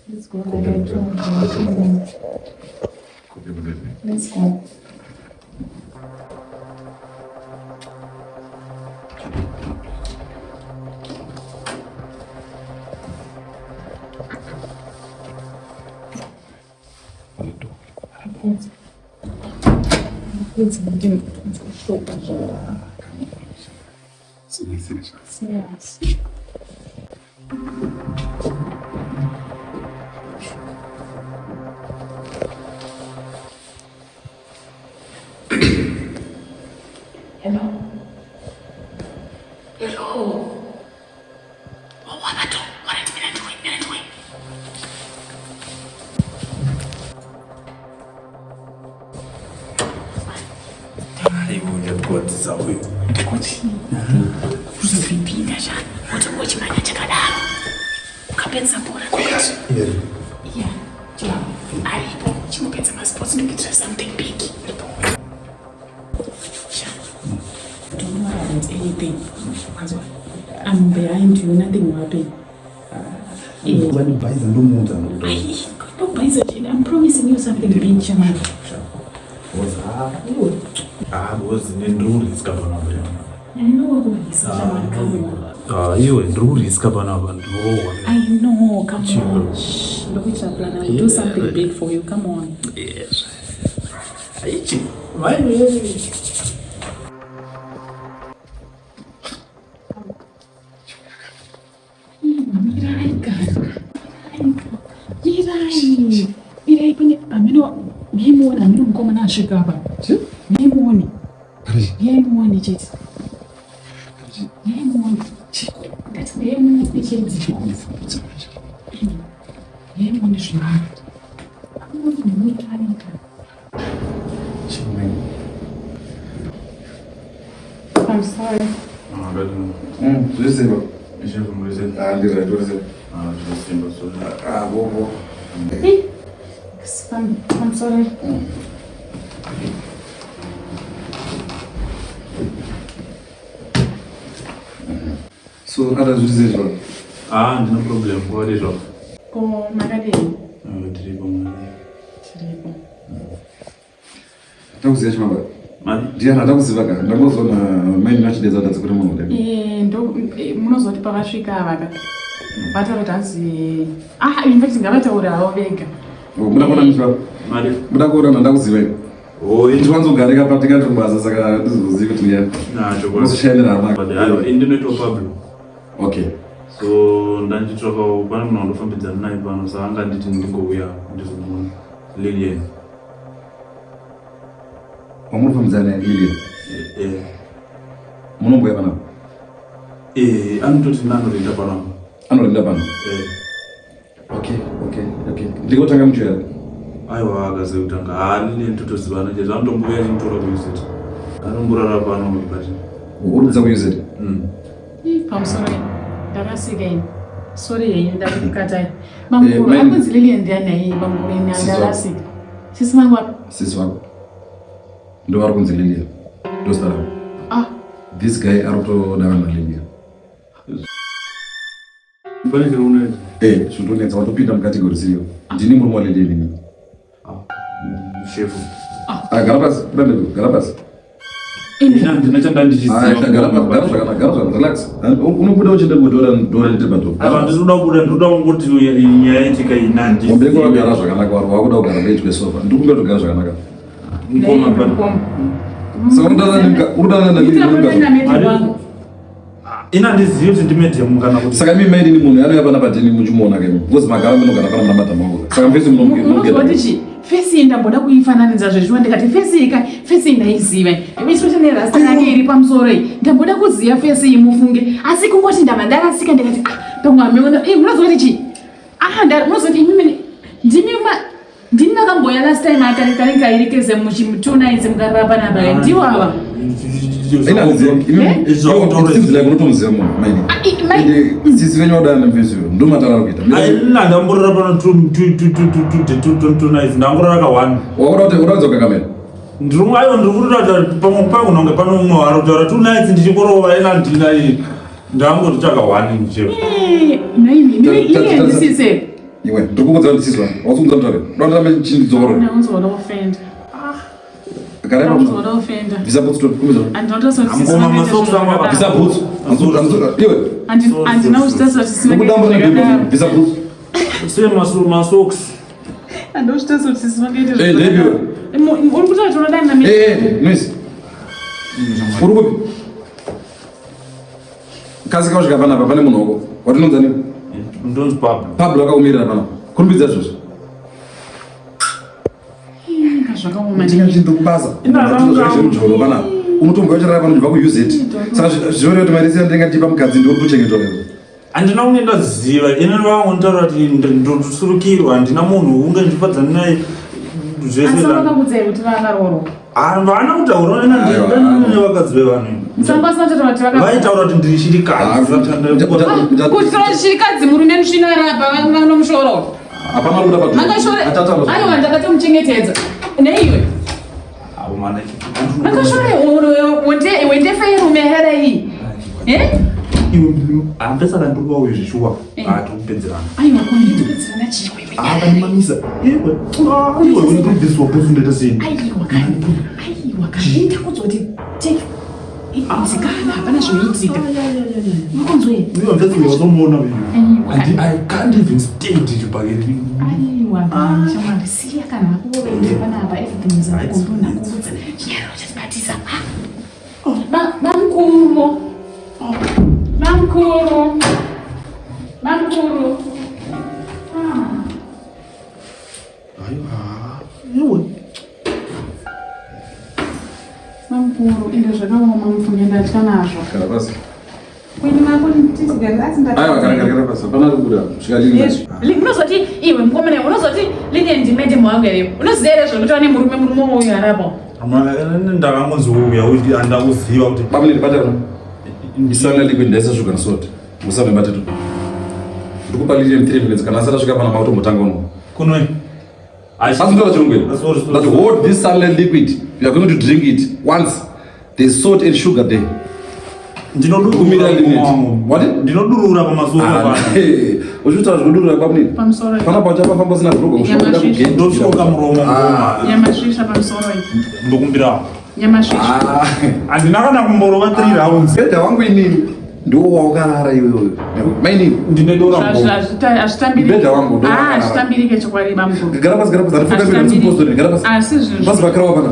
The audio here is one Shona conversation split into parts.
Let's go. Let's go. Yes. Hello. Uzopinda zvani kuti uchimanya chakadaro ukapedza bhora aripo chimupedza masports ndokuitira something big. Don't worry about anything. I'm behind you, nothing will happen. I'm promising you something big, Shaman. I know who is Shaman. You and Rudy is Kabanaban. I know, come on. Shh, look at your plan. I'll do something big for you. Come on. Yes. Why? Mirai punya amino gimana amino kau mana asyik apa? Gimana? Gimana cik? Gimana cik? That's gimana cik? Gimana sih? Aku mau mirai kan? I'm sorry. Just say what? Just Hey, I'm sorry. So, ada sudah jadi. No problem. What is it? Oh, Magadi. Tahu sih cuma apa? Dia nak tahu sih baga. Nak bos na main match dia zada sekarang mau deh. Ndo munozoti pakasvika vaka vatavatazi in fact ngavataurawo vega. Muda kona mishwa. Muda kona nanda kuziva. Ndiwanzogarika patika tumbasa saka ndizoziva kuti ya. Musishaendera maka. Indinoitwa Pablo. Okay. So ndandichoka pana munhu andofambidzana naye pano saka anganditi ndingouya ndizomuona Lilian. Wamurifambidzana naye Lilian? Munomboya panapo? Anototi nanorinda panapo. Anorinda pano? Okay. Ndikotanga muchoya? Aiwa akazekutanga Lilian totozivana chete anotomboya achimtora kuUZ. Anomborara pano mubati. Urikudza kuUZ? Pamusoro ndakasika ini. Sorry yenyu ndakukatai. Bamkuru akunzi Lilian ndiani naye bamkuru ini andakasika. Sisi vangu apa? Sisi vangu. Ndo vari kunzi Lilian. Ndosara. This guy arikutodana naLilian. Fanike unoita? Zvindonetsa watopinda mukategori siriyo. Ndini murume waLilian ini. Shefu. Gara pasi, gara pasi. Ndinachanda ndichiziva. Gara zvakanaka, relax. Unobuda uchida kudora nditebatopu. Ndinoda kubuda, ndoda kungoti nyaya yenyika inandi. Mubereko wakagara zvakanaka, wakuda kugara bedwe sofa. Ndikungoti kugara zvakanaka. Ina ndizivi kuti ndimedhemu kana kuti saka mimi maidi ni munhu anouya pana patini muchimuona kemi because magara munogara pana muna madhamangu saka mfesi munogetichi fesi iyi ndamboda kuifananidza zvezviwa ndikati fesi iyi ndaiziva especially nerasta yake iri pamusoro iyi ndamboda kuziva fesi iyi mufunge asi kungoti ndava ndarasika ndikati pamwe ameona munozoti chi munozoti imimi ndini ndakamboya last time akari kairikeze muchimutuna idzi mukarara panapa ndiwo ava unotomuziva munhu maidi sisi venyu wadana mfesiyo ndomatara kuita ndamborara pano tuna idzi ndangorara ka1 wakudaudza ukakamera ndirimayo ndirikutotaura pamwe pakunonge pano umwe wari kutaura tuna idzi ndichikorova ina ndina ndangoti chaka1 ndicheo naimi ndisise Iwe, ndikukuudza kuti sizwa. Wasunza mutare. Dona rame chindzoro. Ndauzoda ofenda. Kare pa. Ndauzoda ofenda. Visa butsu kumisa. Ngoma masokisi amba. Visa butsu. Iwe. Andina uchitasa tisime. Visa butsu. Same masokisi. Ando uchitasa tisime ngete. Debut. Uri kuti atona na mimi. Miss. Uri kupi? Kazi kausvika panapa pane munhu wako. Watinonza nini? Ndonzi Pablo. Pablo akamirira panapa. Kurumbidza zvozvo. Zvakaoma ndikubasa ndozvezvemujoro panapa unotomboyacherera pano ndibva kuuse it saka zviore kuti mairisi ndingatipa mukadzi ndikuchengetwa lero handina kunge ndaziva ine vangu ndotaura kuti ndosurukirwa handina munhu unge ndifadzana naye zvese vana kutaura nevakadzi vevanhu vaitaura kuti ndiri chirikadzi murume musvinarapa nomushoro aiwa ndakatomuchengetedza neiwe makashore wendefeirume herai ambesaka ndikauye zvishuwa atokupedzerana aiwa konditopedzerana chikwe akanimamisa iwe ndobviswa posundaita sei aiwa ndakudzoti zikana hapana zvinoitika unokonzwe iwe mvetsowazomuona I can't even stay tichibhaketi shamwari siya kana akuvoveite panapa everything is akondona kuudza chinyararo chatibatisa bamkuru bamkuru inde zvakaoma mufunge ndatya nazvo kuini mako unozoti iwe mukomana unozoti line ndimende mwangu here unoziva here zvokuti wane murume uyu arapo ndakangonzouya kuti handakuziva kuti babulini batano isana liquid ndaisasvuka nsoti musame bateto ndikupa lili 3 minutes kana asati asvika pana mautombotanga uno kunwe asindola chirongweni that hold this sunlight liquid you are going to drink it once there's salt and sugar there ndinodurura pamazuva uchitaura zvinodurura kwabunini pana pachapafamba usina ndosvoka muromo nyamasvisha pamusoro ndokumbirawo handina kana kumborova 3 rounds bhedha wangu inini ndiwo waukarara iwewe Mainin hazvitambiribhedha wangu hazvitambirike chokwadi bamkuru gara pasi gara pasi vakarawa pana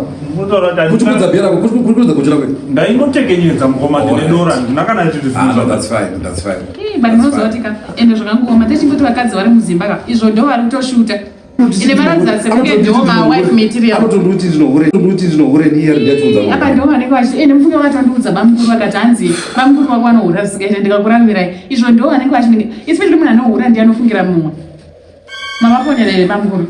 kuchikudza bhera kurikudza kuchira kwe ndaingotekenyedza mukoma ndinedora ndina kana that's fine but munozovatika ende zvakangooma techingoti vakadzi vari muzimba ka izvo ndo vari kutoshuta ine varatidza sekunge ndo mawife material anotondiuti ndinohure niye ndiyachiunza apa ndo vanenge vachi ende mufunge vatondiudza bamkuru vakati hanzi bamkuru wako anohura zvisikaita ndikakuravirai izvo ndo vanenge vachinenge especially munhu anohura ndi anofungira mumwe mavafonera bamkuru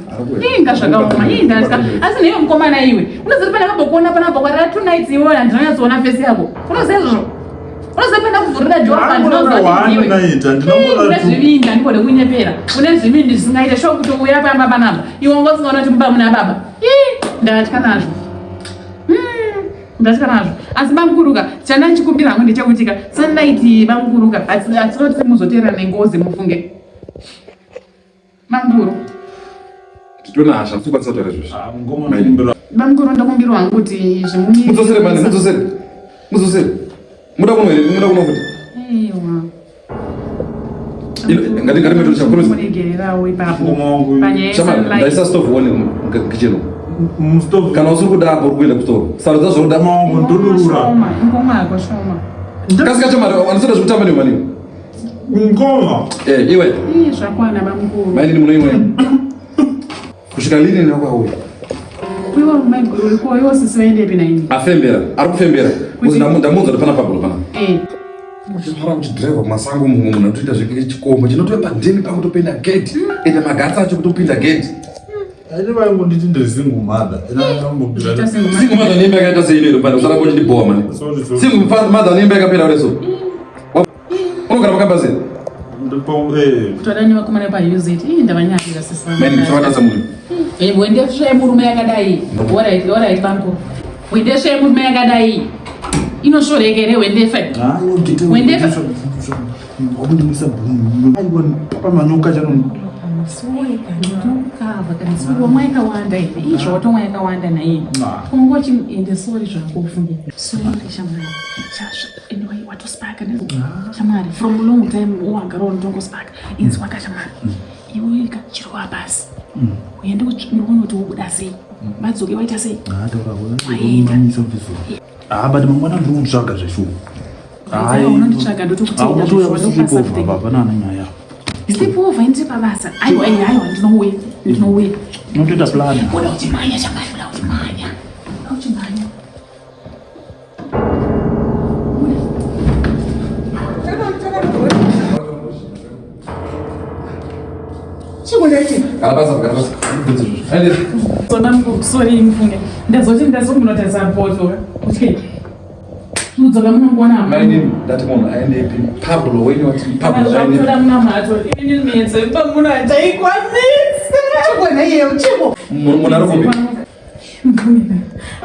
inga zvakaoma ndatya asi neiwe mukomana iwe unozoti pana kambokuona panapa kwarara 2 nights iwe handinonyatsoona fesi yako unoziva izvozvo unozopenda kuvhurira joaazvivinda ndikode kunyepera une zvivindi zvisingaite sho kuti uya pamba panapa iwe ungosingaona kuti mumba muna baba ndatya nazvo asi bamkuruka chandanchikumbira hangu ndechekutika sandaiti bamkuruka hatinoti muzoteerana nengozi mufunge bamkuru titona hasha tikwanisa kutaura izvozvo bamkuru ndokumbirwa hangu kuti mudzosere muda kuno here muda kuno futi ngatimuregererawo ipapo ndaisa stove one mkicheno kana usiri kuda apa uri kuenda kustore sarudza zvoruda ngomako shoma kasika chamari anosoda zvekutamba nemaniwo ngoma iwe zvakwana bamkuru Mainin munoimwe kusvika lini nakwauya kuiwa mumaiguru uriko iwo sisi vaendepi naini afembera ari kufembera ndamuudza kuti pana Pablo pana ara kuchidhiraivha masango mumwe munhu anotoita zvechikombo chinotopa ndeni pakutopinda gate ende magatsi acho kutopinda gate aine vaingonditi ndirisingumadha singumadha neimba yakaita seinoiro pana usara kochindibhowa mani singumadha neimba yakapera ureso unogara makamba sei kutodani vakomana pauzit ndavanyarira sisivaaasa munhu wendesve murume yakadai orit bamkuru wendesve murume yakadai inoshoreke wendefe wabundimisa pamanyoka chano weka ndokava kana siku wamwe yakawanda ine izvo watomwe yakawanda naini kongochi ende sorry zvakufunge sorry shamari anyway watospaka shamari from long time wangaro ndongospaka inzi waka shamari iwe kachirwa basi uende kunoona kuti ubuda sei madzoke waita sei but mangwana ndinotsvaga zveshuwa unonditsvaga banana nyaya sleepover indi pabasa aiwa ndinouya unotoita plan uda kuchimanya shamari uda kuchimanya sorry mfunge ndazoti ndazomunotadza poto kuti udzoka munongona Mainin ndati munhu aendepi Pablo wenyu wati Pablo aendepi munamato ini meze pamunata ikwanisa chibona iye chibo munhu ari kupi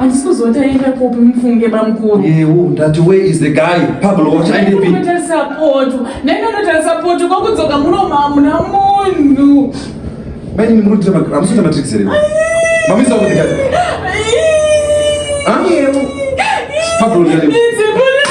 andisikuzotaenda kopi mfunge bamkuru yewo ndati where is the guy Pablo wati aendepi nenonotaisa poto kwakudzoka munomamuna munhu Mainin munoita amusita matrix here mamisa kuti guy Pablo ndati Pablo